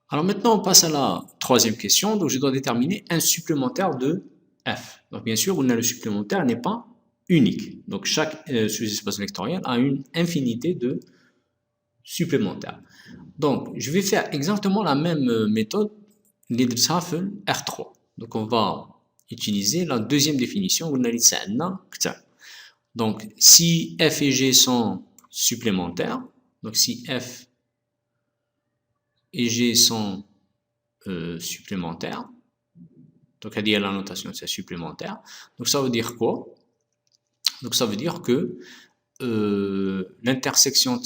Alors maintenant, on passe à la troisième question. Donc, je dois déterminer un supplémentaire de f. Donc, bien sûr, le supplémentaire n'est pas unique. Donc, chaque sous-espace vectoriel a une infinité de supplémentaires. Donc, je vais faire exactement la même méthode les R3. Donc, on va utiliser la deuxième définition. Donc, si f et g sont supplémentaires, donc si f et g sont supplémentaires, donc à dire la notation c'est supplémentaire, donc ça veut dire quoi? Donc ça veut dire que l'intersection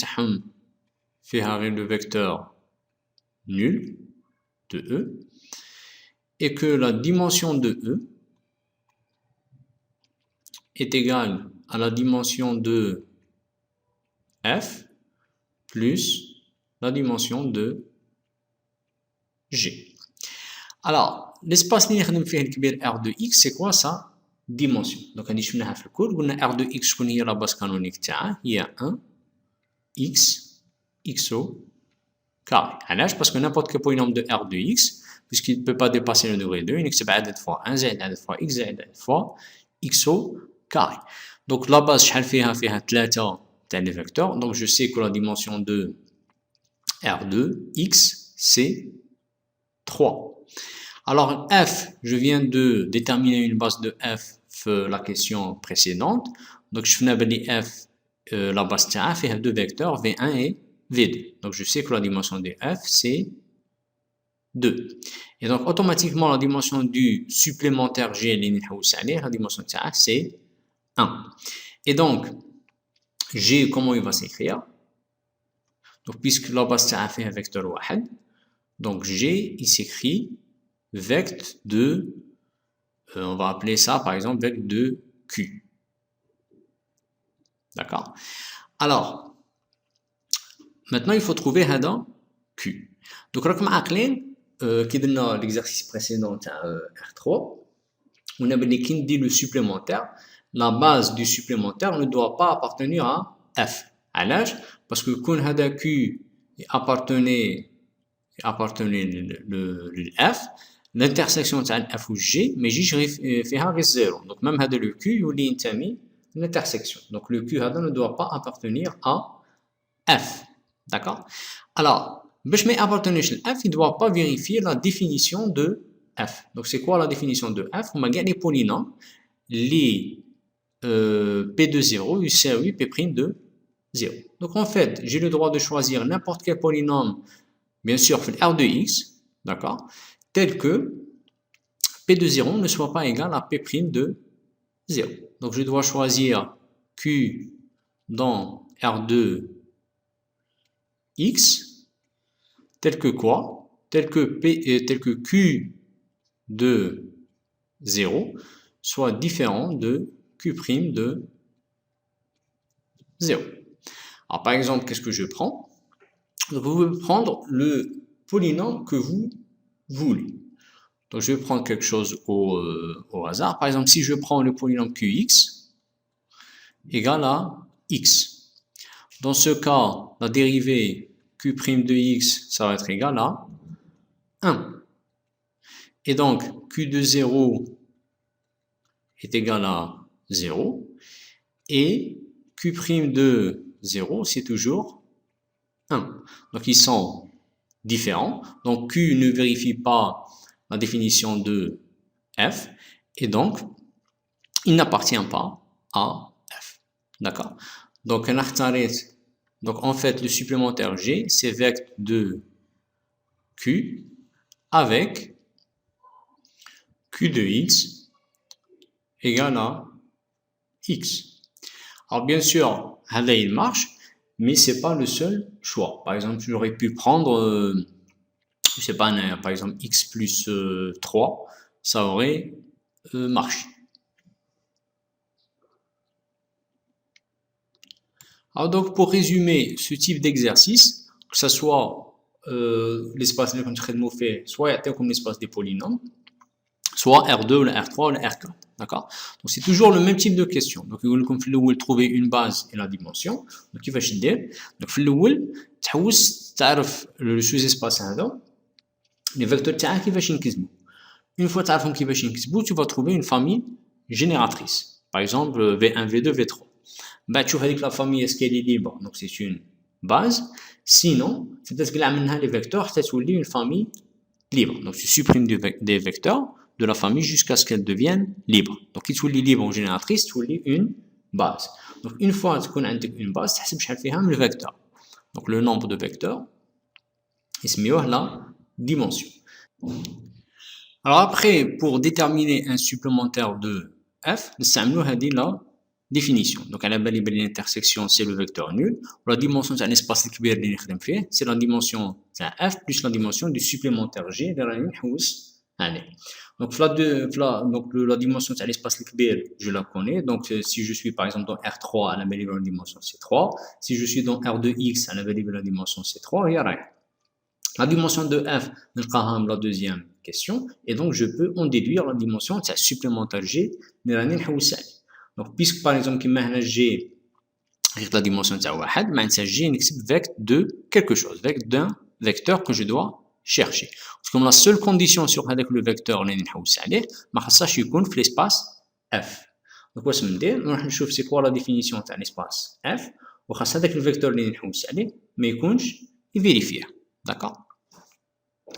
fait le vecteur nul de E et que la dimension de E est égale à la dimension de F plus la dimension de G. Alors, l'espace linéaire R de X, c'est quoi sa dimension? Donc, on a dit dans le cours, R de X, c'est la base canonique, il y a 1 X, XO, carré. Parce que n'importe quel polynôme de R de X, puisqu'il ne peut pas dépasser le degré 2, il existe عدد fois 1 زائد عدد fois X زائد عدد fois XO carré. Donc la base, شحال فيها 3 تاع les vecteurs. Donc je sais que la dimension de R2 X, c'est 3. Alors F, je viens de déterminer une base de F la question précédente. Donc je fais F, la base تاعها فيها deux vecteurs V1 et V2. Donc je sais que la dimension de F, c'est 2. Et donc automatiquement la dimension du supplémentaire G, la dimension de ça, c'est 1. Et donc G, comment il va s'écrire? Donc puisque la base ça fait un vecteur 1, donc G il s'écrit vecteur de, on va appeler ça par exemple vecteur de Q. D'accord? Alors maintenant il faut trouver Hada Q. Donc راكم عاقلين كي درنا l'exercice précédent تاع R3 on a dit qu'il dit le supplémentaire, la base du supplémentaire ne doit pas appartenir à F. À l'âge, parce que quand hada Q appartenait le F, l'intersection de F ou G, mais J fait 0. Donc même hada le Q, il y a l'intersection. Donc le Q hada ne doit pas appartenir à F. D'accord? Alors, باش ما appartenir à F, il ne doit pas vérifier la définition de F. Donc c'est quoi la définition de F? On a gagné les polynômes, les P de 0 يساوي P' de 0. Donc en fait, j'ai le droit de choisir n'importe quel polynôme, bien sûr, R de X, d'accord, tel que P de 0 ne soit pas égal à P' de 0. Donc je dois choisir Q dans R de X tel que quoi? Tel que Q de 0 soit différent de Q' de 0. Alors par exemple, qu'est-ce que je prends? Vous pouvez prendre le polynôme que vous voulez. Donc je vais prendre quelque chose au hasard. Par exemple, si je prends le polynôme Qx égal à x. Dans ce cas, la dérivée Q' de x, ça va être égal à 1. Et donc, Q de 0 est égal à 0. Et Q' de 0, c'est toujours 1. Donc, ils sont différents. Donc, Q ne vérifie pas la définition de F. Et donc, il n'appartient pas à F. D'accord? Donc, en fait, le supplémentaire G, c'est vecteur de Q avec Q de X égale à X. Alors bien sûr, là il marche, mais c'est pas le seul choix. Par exemple, j'aurais pu prendre, je sais pas, par exemple X plus 3, ça aurait marché. Alors donc pour résumer ce type d'exercice, que ce soit l'espace اللي كنت نخدمو فيه soit يعطيكم l'espace des polynômes, soit R2 ou R3 ou R4. D'accord? Donc c'est toujours le même type de question. Donc il faut في الاول trouver une base et la dimension. Donc كيفاش دير؟ Donc في الاول تحوس تعرف le sous-espace هذا les vecteurs تاعك كيفاش ينكتبوا. Une fois تعرفهم كيفاش ينكتبوا, tu vas trouver une famille génératrice. Par exemple, V1, V2, V3. Bah, tu vois que la famille, est-ce qu'elle est libre? Donc, c'est une base. Sinon, c'est parce que là, les vecteurs, c'est une famille libre. Donc, tu supprimes des vecteurs de la famille jusqu'à ce qu'elle devienne libre. Donc, si tu es libre en génératrice, tu es une base. Donc, une fois que tu as une base, tu sais le vecteur. Donc, le nombre de vecteurs, c'est la dimension. Alors après, pour déterminer un supplémentaire de f, nous avons la définition. Donc, à la base, l'intersection, c'est le vecteur nul. La dimension de l'espace c'est la dimension de f plus la dimension du supplémentaire g. Donc, la dimension de l'espace je la connais. Donc, si je suis par exemple dans R3, à la base, la dimension c'est 3. Si je suis dans R2x, à la base, la dimension c'est 3. Et la dimension de f, la deuxième question, et donc je peux en déduire la dimension de supplémentaire g. Donc, puisque par exemple, g est la dimension de 1, g est vecteur de quelque chose, vecteur d'un vecteur que je dois chercher. Parce que la seule condition sur le vecteur, c'est qu'il l'espace f. Donc, on va voir c'est quoi la définition de l'espace f, et le vecteur mais il est vérifié. D'accord?